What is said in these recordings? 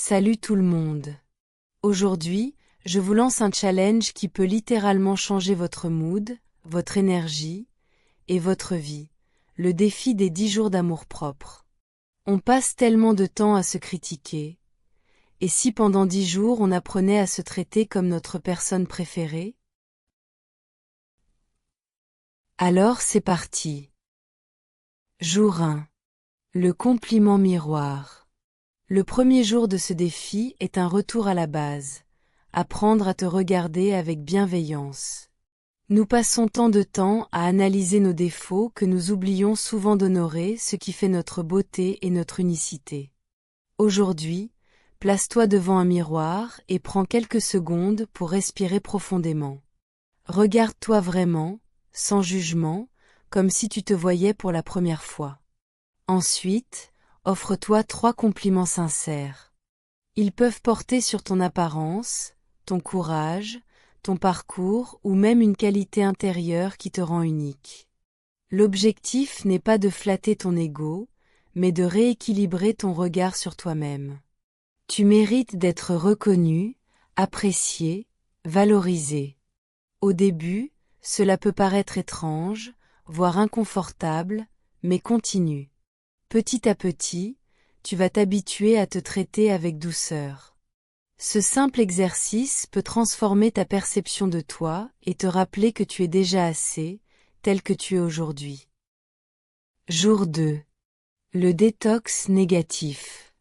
Salut tout le monde. Aujourd'hui, je vous lance un challenge qui peut littéralement changer votre mood, votre énergie et votre vie. Le défi des 10 jours d'amour-propre. On passe tellement de temps à se critiquer. Et si pendant 10 jours on apprenait à se traiter comme notre personne préférée? Alors c'est parti. Jour 1. Le compliment miroir. Le premier jour de ce défi est un retour à la base. Apprendre à te regarder avec bienveillance. Nous passons tant de temps à analyser nos défauts que nous oublions souvent d'honorer ce qui fait notre beauté et notre unicité. Aujourd'hui, place-toi devant un miroir et prends quelques secondes pour respirer profondément. Regarde-toi vraiment, sans jugement, comme si tu te voyais pour la première fois. Ensuite, offre-toi 3 compliments sincères. Ils peuvent porter sur ton apparence, ton courage, ton parcours ou même une qualité intérieure qui te rend unique. L'objectif n'est pas de flatter ton ego, mais de rééquilibrer ton regard sur toi-même. Tu mérites d'être reconnu, apprécié, valorisé. Au début, cela peut paraître étrange, voire inconfortable, mais continue. Petit à petit, tu vas t'habituer à te traiter avec douceur. Ce simple exercice peut transformer ta perception de toi et te rappeler que tu es déjà assez, tel que tu es aujourd'hui. Jour 2. Le détox négatif.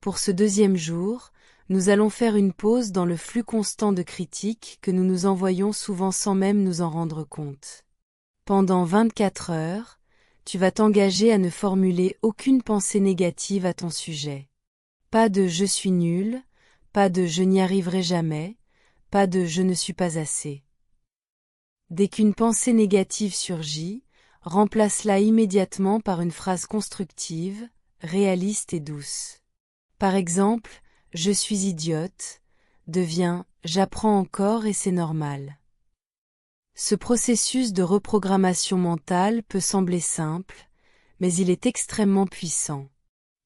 Pour ce deuxième jour, nous allons faire une pause dans le flux constant de critiques que nous nous envoyons souvent sans même nous en rendre compte. Pendant 24 heures, tu vas t'engager à ne formuler aucune pensée négative à ton sujet. Pas de « je suis nul », pas de « je n'y arriverai jamais », pas de « je ne suis pas assez ». Dès qu'une pensée négative surgit, remplace-la immédiatement par une phrase constructive, réaliste et douce. Par exemple, « je suis idiote » devient « j'apprends encore et c'est normal ». Ce processus de reprogrammation mentale peut sembler simple, mais il est extrêmement puissant.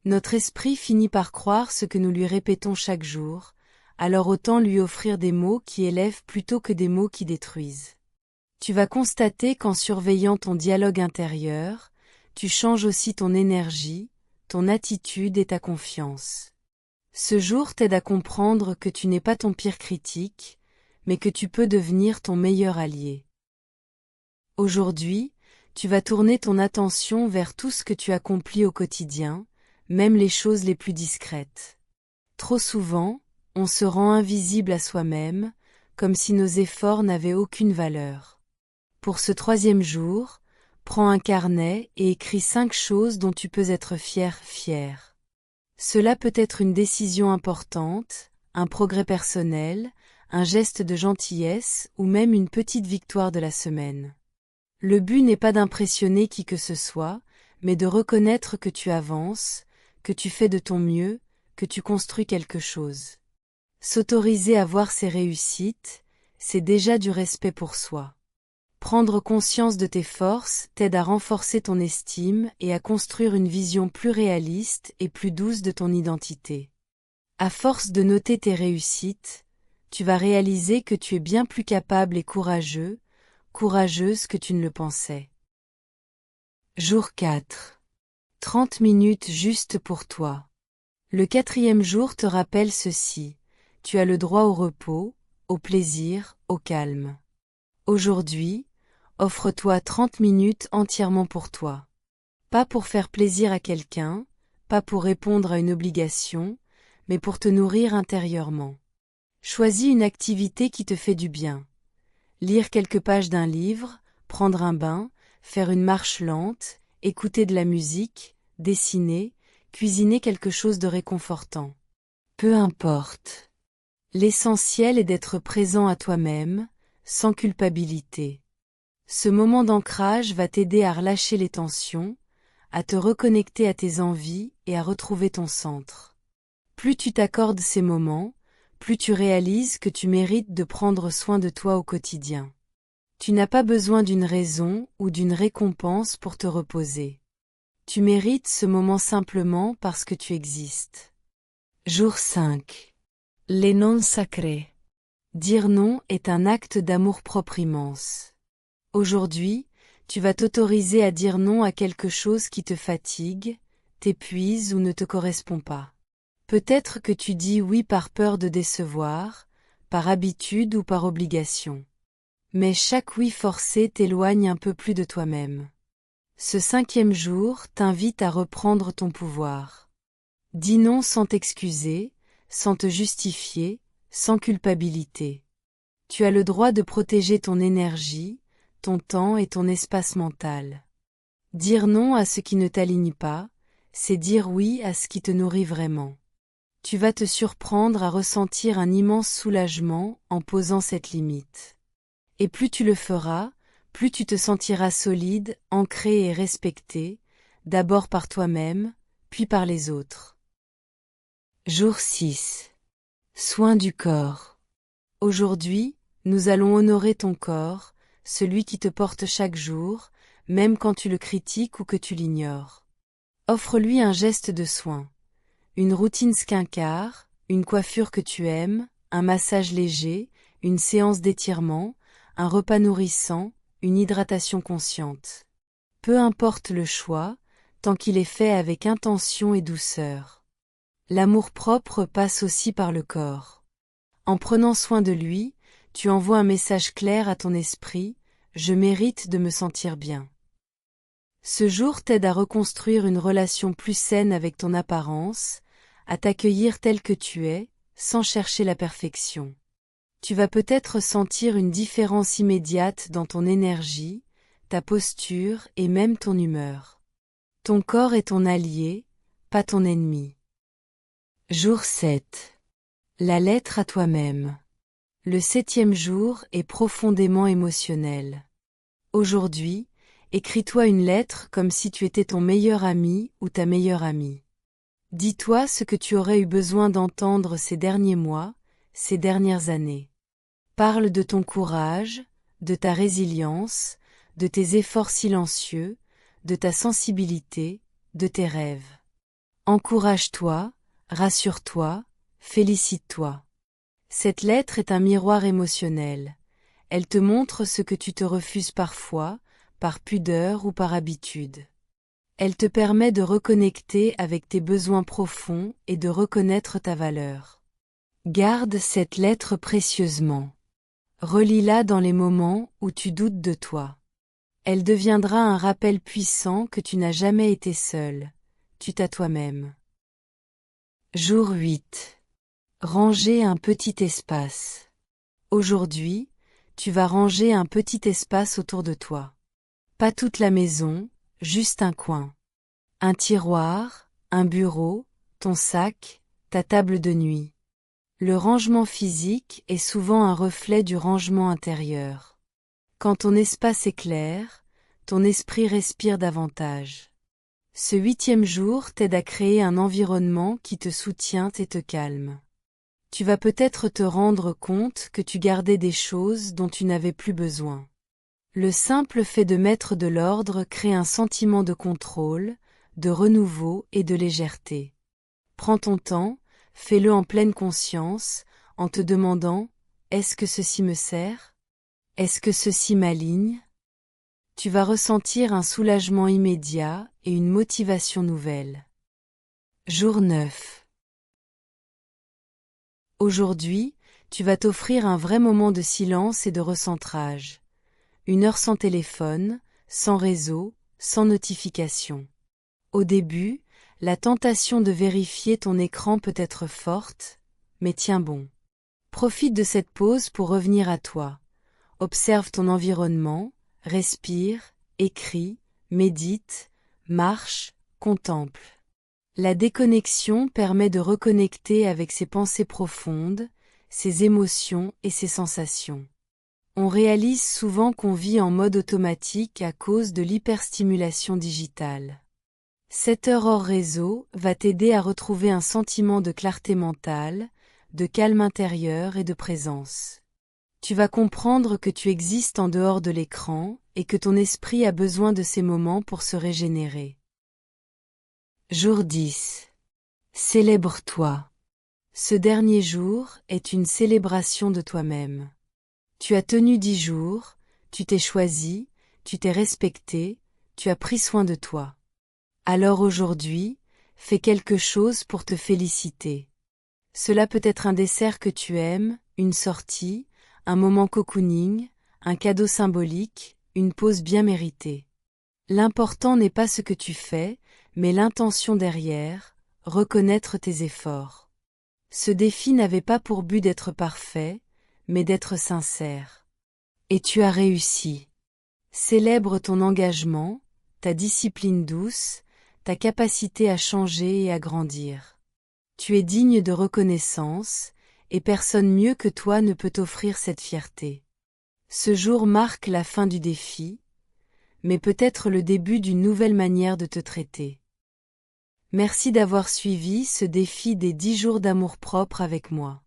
Notre esprit finit par croire ce que nous lui répétons chaque jour, alors autant lui offrir des mots qui élèvent plutôt que des mots qui détruisent. Tu vas constater qu'en surveillant ton dialogue intérieur, tu changes aussi ton énergie, ton attitude et ta confiance. Ce jour t'aide à comprendre que tu n'es pas ton pire critique, mais que tu peux devenir ton meilleur allié. Aujourd'hui, tu vas tourner ton attention vers tout ce que tu accomplis au quotidien, même les choses les plus discrètes. Trop souvent, on se rend invisible à soi-même, comme si nos efforts n'avaient aucune valeur. Pour ce 3e jour, prends un carnet et écris 5 choses dont tu peux être fier. Cela peut être une décision importante, un progrès personnel, un geste de gentillesse ou même une petite victoire de la semaine. Le but n'est pas d'impressionner qui que ce soit, mais de reconnaître que tu avances, que tu fais de ton mieux, que tu construis quelque chose. S'autoriser à voir ses réussites, c'est déjà du respect pour soi. Prendre conscience de tes forces t'aide à renforcer ton estime et à construire une vision plus réaliste et plus douce de ton identité. À force de noter tes réussites, tu vas réaliser que tu es bien plus capable et courageuse que tu ne le pensais. Jour 4. 30 minutes juste pour toi. Le 4e jour te rappelle ceci. Tu as le droit au repos, au plaisir, au calme. Aujourd'hui, offre-toi 30 minutes entièrement pour toi. Pas pour faire plaisir à quelqu'un, pas pour répondre à une obligation, mais pour te nourrir intérieurement. Choisis une activité qui te fait du bien. Lire quelques pages d'un livre, prendre un bain, faire une marche lente, écouter de la musique, dessiner, cuisiner quelque chose de réconfortant. Peu importe. L'essentiel est d'être présent à toi-même, sans culpabilité. Ce moment d'ancrage va t'aider à relâcher les tensions, à te reconnecter à tes envies et à retrouver ton centre. Plus tu t'accordes ces moments, plus tu réalises que tu mérites de prendre soin de toi au quotidien. Tu n'as pas besoin d'une raison ou d'une récompense pour te reposer. Tu mérites ce moment simplement parce que tu existes. Jour 5. Les noms sacrés. Dire non est un acte d'amour-propre immense. Aujourd'hui, tu vas t'autoriser à dire non à quelque chose qui te fatigue, t'épuise ou ne te correspond pas. Peut-être que tu dis oui par peur de décevoir, par habitude ou par obligation. Mais chaque oui forcé t'éloigne un peu plus de toi-même. Ce 5e jour t'invite à reprendre ton pouvoir. Dis non sans t'excuser, sans te justifier, sans culpabilité. Tu as le droit de protéger ton énergie, ton temps et ton espace mental. Dire non à ce qui ne t'aligne pas, c'est dire oui à ce qui te nourrit vraiment. Tu vas te surprendre à ressentir un immense soulagement en posant cette limite. Et plus tu le feras, plus tu te sentiras solide, ancré et respecté, d'abord par toi-même, puis par les autres. Jour 6. Soin du corps. Aujourd'hui, nous allons honorer ton corps, celui qui te porte chaque jour, même quand tu le critiques ou que tu l'ignores. Offre-lui un geste de soin. Une routine skincare, une coiffure que tu aimes, un massage léger, une séance d'étirement, un repas nourrissant, une hydratation consciente. Peu importe le choix, tant qu'il est fait avec intention et douceur. L'amour-propre passe aussi par le corps. En prenant soin de lui, tu envoies un message clair à ton esprit, je mérite de me sentir bien. Ce jour t'aide à reconstruire une relation plus saine avec ton apparence, à t'accueillir tel que tu es, sans chercher la perfection. Tu vas peut-être sentir une différence immédiate dans ton énergie, ta posture et même ton humeur. Ton corps est ton allié, pas ton ennemi. Jour 7. La lettre à toi-même. Le 7e jour est profondément émotionnel. Aujourd'hui, écris-toi une lettre comme si tu étais ton meilleur ami ou ta meilleure amie. Dis-toi ce que tu aurais eu besoin d'entendre ces derniers mois, ces dernières années. Parle de ton courage, de ta résilience, de tes efforts silencieux, de ta sensibilité, de tes rêves. Encourage-toi, rassure-toi, félicite-toi. Cette lettre est un miroir émotionnel. Elle te montre ce que tu te refuses parfois, par pudeur ou par habitude. Elle te permet de reconnecter avec tes besoins profonds et de reconnaître ta valeur. Garde cette lettre précieusement. Relis-la dans les moments où tu doutes de toi. Elle deviendra un rappel puissant que tu n'as jamais été seul, tu t'as toi-même. Jour 8. Ranger un petit espace. Aujourd'hui, tu vas ranger un petit espace autour de toi. Pas toute la maison, juste un coin. Un tiroir, un bureau, ton sac, ta table de nuit. Le rangement physique est souvent un reflet du rangement intérieur. Quand ton espace est clair, ton esprit respire davantage. Ce 8e jour t'aide à créer un environnement qui te soutient et te calme. Tu vas peut-être te rendre compte que tu gardais des choses dont tu n'avais plus besoin. Le simple fait de mettre de l'ordre crée un sentiment de contrôle, de renouveau et de légèreté. Prends ton temps, fais-le en pleine conscience, en te demandant « Est-ce que ceci me sert ? Est-ce que ceci m'aligne ?» Tu vas ressentir un soulagement immédiat et une motivation nouvelle. Jour 9. Aujourd'hui, tu vas t'offrir un vrai moment de silence et de recentrage. 1 heure sans téléphone, sans réseau, sans notification. Au début, la tentation de vérifier ton écran peut être forte, mais tiens bon. Profite de cette pause pour revenir à toi. Observe ton environnement, respire, écris, médite, marche, contemple. La déconnexion permet de reconnecter avec ses pensées profondes, ses émotions et ses sensations. On réalise souvent qu'on vit en mode automatique à cause de l'hyperstimulation digitale. 7 heures hors réseau va t'aider à retrouver un sentiment de clarté mentale, de calme intérieur et de présence. Tu vas comprendre que tu existes en dehors de l'écran et que ton esprit a besoin de ces moments pour se régénérer. Jour 10. Célèbre-toi. Ce dernier jour est une célébration de toi-même. Tu as tenu 10 jours, tu t'es choisi, tu t'es respecté, tu as pris soin de toi. Alors aujourd'hui, fais quelque chose pour te féliciter. Cela peut être un dessert que tu aimes, une sortie, un moment cocooning, un cadeau symbolique, une pause bien méritée. L'important n'est pas ce que tu fais, mais l'intention derrière, reconnaître tes efforts. Ce défi n'avait pas pour but d'être parfait, mais d'être sincère. Et tu as réussi. Célèbre ton engagement, ta discipline douce, ta capacité à changer et à grandir. Tu es digne de reconnaissance, et personne mieux que toi ne peut t'offrir cette fierté. Ce jour marque la fin du défi, mais peut-être le début d'une nouvelle manière de te traiter. Merci d'avoir suivi ce défi des 10 jours d'amour-propre avec moi.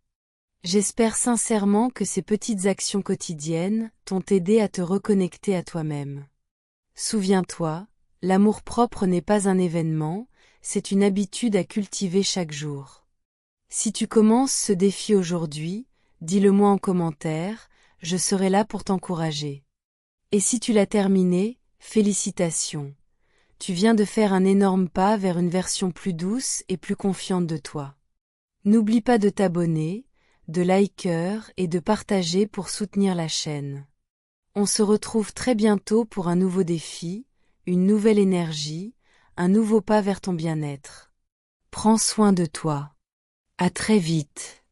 J'espère sincèrement que ces petites actions quotidiennes t'ont aidé à te reconnecter à toi-même. Souviens-toi, l'amour-propre n'est pas un événement, c'est une habitude à cultiver chaque jour. Si tu commences ce défi aujourd'hui, dis-le-moi en commentaire, je serai là pour t'encourager. Et si tu l'as terminé, félicitations. Tu viens de faire un énorme pas vers une version plus douce et plus confiante de toi. N'oublie pas de t'abonner, de liker et de partager pour soutenir la chaîne. On se retrouve très bientôt pour un nouveau défi, une nouvelle énergie, un nouveau pas vers ton bien-être. Prends soin de toi. À très vite.